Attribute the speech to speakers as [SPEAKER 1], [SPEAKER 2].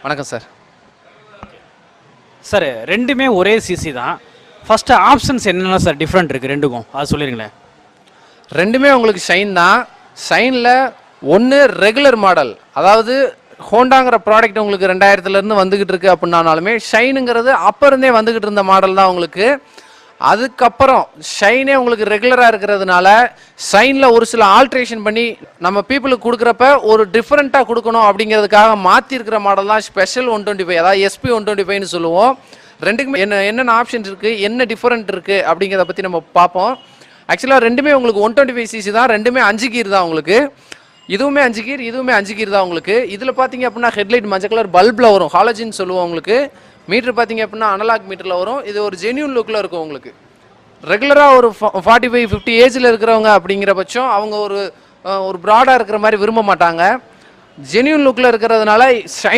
[SPEAKER 1] வணக்கம் sir.
[SPEAKER 2] Sir ரெண்டுமே ஒரே சிசி தான். ஃபஸ்ட்டு ஆப்ஷன்ஸ் என்னென்ன சார் டிஃப்ரெண்ட் இருக்குது ரெண்டுக்கும், அது சொல்லிடுங்களேன்.
[SPEAKER 1] ரெண்டுமே உங்களுக்கு ஷைன் தான். ஷைனில் ஒன்று ரெகுலர் மாடல், அதாவது ஹோண்டாங்கிற ப்ராடக்ட் உங்களுக்கு 2000 வந்துக்கிட்டு இருக்கு அப்படின்னாலுமே ஷைனுங்கிறது அப்போ இருந்தே வந்துக்கிட்டு இருந்த மாடல் தான் உங்களுக்கு. அதுக்கப்புறம் ஷைனே உங்களுக்கு ரெகுலராக இருக்கிறதுனால ஷைனில் ஒரு சில ஆல்ட்ரேஷன் பண்ணி நம்ம பீப்புளுக்கு கொடுக்குறப்ப ஒரு டிஃப்ரெண்ட்டாக கொடுக்கணும் அப்படிங்கிறதுக்காக மாற்றிருக்கிற மாடல் தான் ஸ்பெஷல் 125, அதாவது SP 125ன்னு சொல்லுவோம். ரெண்டுக்குமே என்னென்ன ஆப்ஷன்ஸ் இருக்குது, என்ன டிஃப்ரெண்ட் இருக்குது அப்படிங்கிறத பற்றி நம்ம பார்ப்போம். ஆக்சுவலாக ரெண்டுமே உங்களுக்கு 125cc தான், ரெண்டுமே 5 கீர் தான் உங்களுக்கு. இதுவுமே 5 கீர், இதுவுமே 5 கீர் தான் உங்களுக்கு. இதில் பார்த்தீங்க அப்படின்னா ஹெட்லைட் மஞ்சள் கலர் பல்பில் வரும், ஹாலஜின்னு சொல்லுவோம் உங்களுக்கு. மீட்டர் பார்த்தீங்க அப்படின்னா அனலாக் மீட்டரில் வரும். இது ஒரு ஜென்யூன் லுக்கில் இருக்கும் உங்களுக்கு. ரெகுலராக ஒரு 45-50 ஏஜில் இருக்கிறவங்க அப்படிங்கிற பட்சம் அவங்க ஒரு ப்ராடாக இருக்கிற மாதிரி விரும்ப மாட்டாங்க. ஜென்யூன் லுக்கில் இருக்கிறதுனால ஷைன்